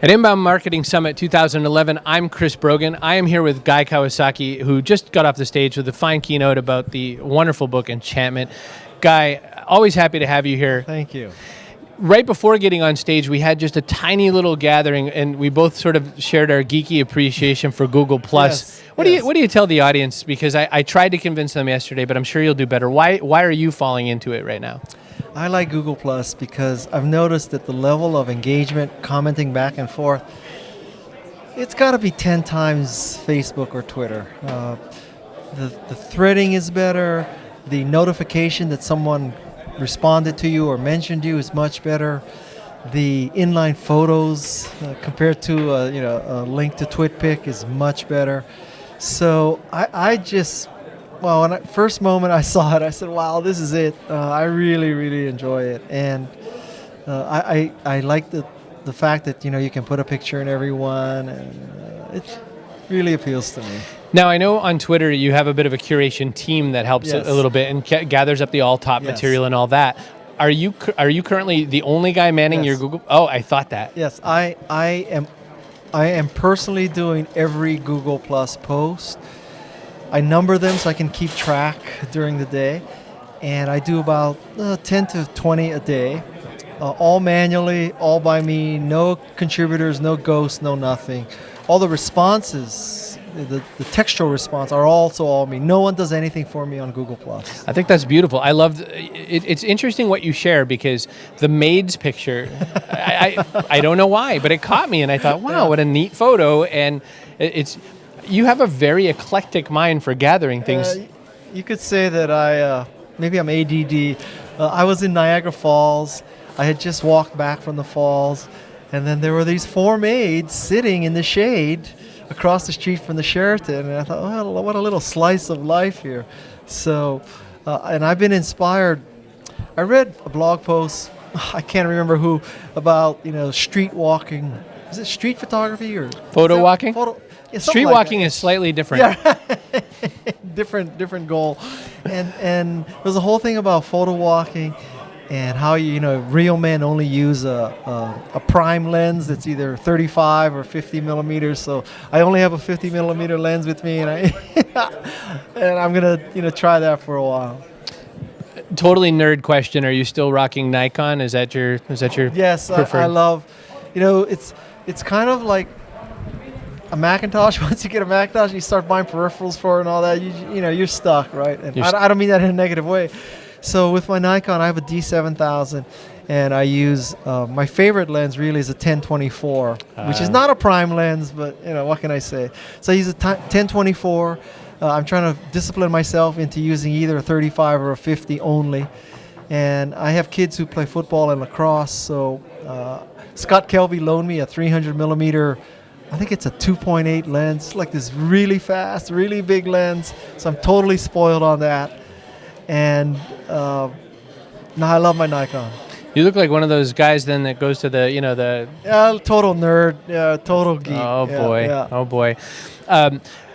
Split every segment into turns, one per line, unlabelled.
At Inbound Marketing Summit 2011, I'm Chris Brogan. I am here with Guy Kawasaki, who just got off the stage with a fine keynote about the wonderful book, Enchantment. Guy, always happy to have you here.
Thank you.
Right before getting on stage, we had just a tiny little gathering, and we both sort of shared our geeky appreciation for Google+.
Yes,
What do you tell the audience? Because I tried to convince them yesterday, but I'm sure you'll do better. Why are you falling into it right now?
I like Google Plus because I've noticed that the level of engagement, commenting back and forth, it's got to be 10 times Facebook or Twitter. The threading is better. The notification that someone responded to you or mentioned you is much better. The inline photos compared to a link to TwitPic is much better. So I just, well, when first moment I saw it, I said, wow, this is it. I really, really enjoy it. And I like the fact that, you can put a picture in everyone, and it really appeals to me.
Now, I know on Twitter you have a bit of a curation team that helps
Yes.
a little bit and gathers up the all-top
Yes.
material and all that. Are you currently the only guy manning
Yes.
your Google? Oh, I thought that.
Yes, I am personally doing every Google Plus post. I number them so I can keep track during the day, and I do about 10 to 20 a day, all manually, all by me, no contributors, no ghosts, no nothing. All the responses, the textual response are also all me. No one does anything for me on Google Plus.
I think that's beautiful. I love it. It's interesting what you share, because the maid's picture, I don't know why, but it caught me, and I thought, wow, what a neat photo. And you have a very eclectic mind for gathering things.
You could say that maybe I'm ADD. I was in Niagara Falls. I had just walked back from the falls, and then there were these 4 maids sitting in the shade across the street from the Sheraton, and I thought, oh, what a little slice of life here. So, and I've been inspired. I read a blog post, I can't remember who, about street walking. Is it street photography or
Photo walking?
Yeah,
Street
like
walking
that.
is slightly different.
Yeah, different goal, and there's a whole thing about photo walking, and how real men only use a prime lens that's either 35 or 50 millimeters. So I only have a 50 millimeter lens with me, and I'm gonna try that for a while.
Totally nerd question. Are you still rocking Nikon? Is that your
Yes,
preferred?
I love. It's kind of like a Macintosh. Once you get a Macintosh, you start buying peripherals for it and all that. You're stuck, right? And I don't mean that in a negative way. So with my Nikon, I have a D7000, and I use my favorite lens really is a 1024, which is not a prime lens, but what can I say? So I use a 1024. I'm trying to discipline myself into using either a 35 or a 50 only. And I have kids who play football and lacrosse, so Scott Kelby loaned me a 300 millimeter. I think it's a 2.8 lens, like this really fast, really big lens. So I'm totally spoiled on that. And now I love my Nikon.
You look like one of those guys then that goes to the
Total nerd, total geek.
Oh boy,
yeah.
Oh boy.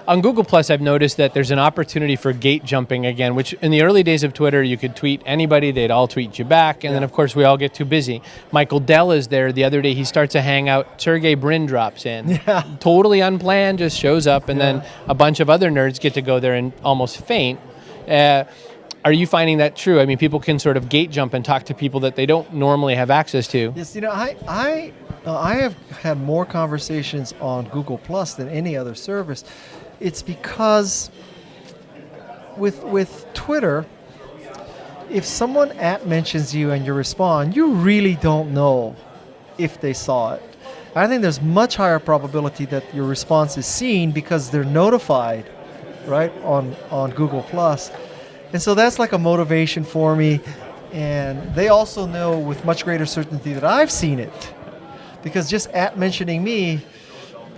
On Google Plus, I've noticed that there's an opportunity for gate jumping again, which in the early days of Twitter, you could tweet anybody, they'd all tweet you back, and then of course we all get too busy. Michael Dell is there. The other day he starts a hangout, Sergey Brin drops in.
Yeah.
Totally unplanned, just shows up, and then a bunch of other nerds get to go there and almost faint. Are you finding that true? I mean, people can sort of gate jump and talk to people that they don't normally have access to.
Yes, I have had more conversations on Google Plus than any other service. It's because with Twitter, if someone mentions you and you respond, you really don't know if they saw it. I think there's much higher probability that your response is seen because they're notified, right, on Google Plus. And so that's like a motivation for me. And they also know with much greater certainty that I've seen it. Because just mentioning me,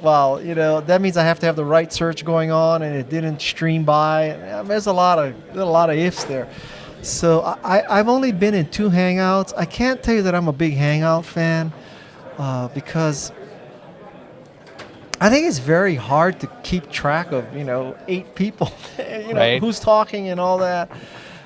well, that means I have to have the right search going on, and it didn't stream by. There's a lot of ifs there. So I've only been in 2 hangouts. I can't tell you that I'm a big hangout fan because I think it's very hard to keep track of 8 people,
Right.
who's talking and all that.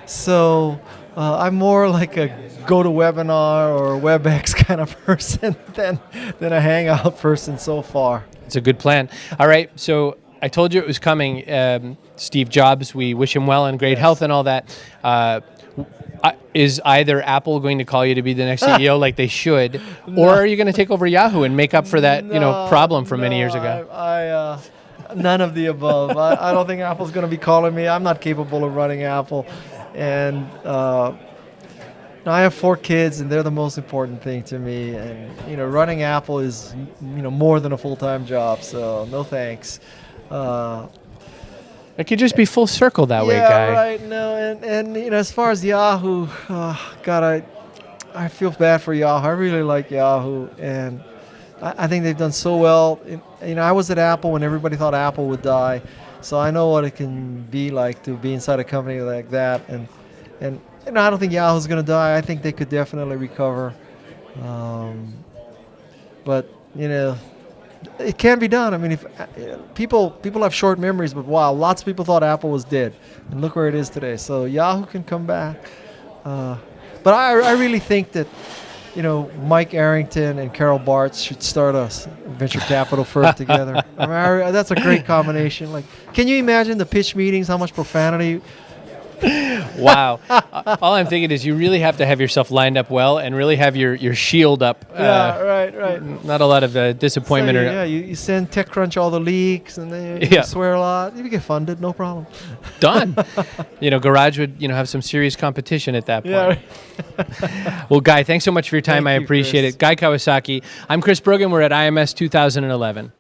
So I'm more like a go-to-webinar or WebEx kind of person than a Hangout person so far.
It's a good plan. All right, so I told you it was coming. Steve Jobs, we wish him well and great health and all that. Is either Apple going to call you to be the next CEO like they should, or are you going to take over Yahoo and make up for that problem from many years ago?
None of the above. I don't think Apple's going to be calling me. I'm not capable of running Apple. And I have 4 kids, and they're the most important thing to me. And running Apple is more than a full-time job. So no thanks.
It could just be full circle that way, guy.
Yeah, right. No, and as far as Yahoo, God, I feel bad for Yahoo. I really like Yahoo, and I think they've done so well. I was at Apple when everybody thought Apple would die, so I know what it can be like to be inside a company like that. And I don't think Yahoo's going to die. I think they could definitely recover. But it can be done. I mean, if people have short memories, but wow, lots of people thought Apple was dead, and look where it is today. So Yahoo can come back. But I really think that Mike Arrington and Carol Bartz should start a venture capital firm together. I mean, that's a great combination. Like, can you imagine the pitch meetings? How much profanity?
Wow. All I'm thinking is you really have to have yourself lined up well and really have your shield up.
Yeah, right.
Not a lot of disappointment.
So you send TechCrunch all the leaks, and then you swear a lot. You get funded, no problem.
Done. Garage would have some serious competition at that point.
Yeah.
Well, Guy, thanks so much for your time.
Thank
I
you,
appreciate
Chris.
it. Guy Kawasaki. I'm Chris Brogan. We're at IMS 2011.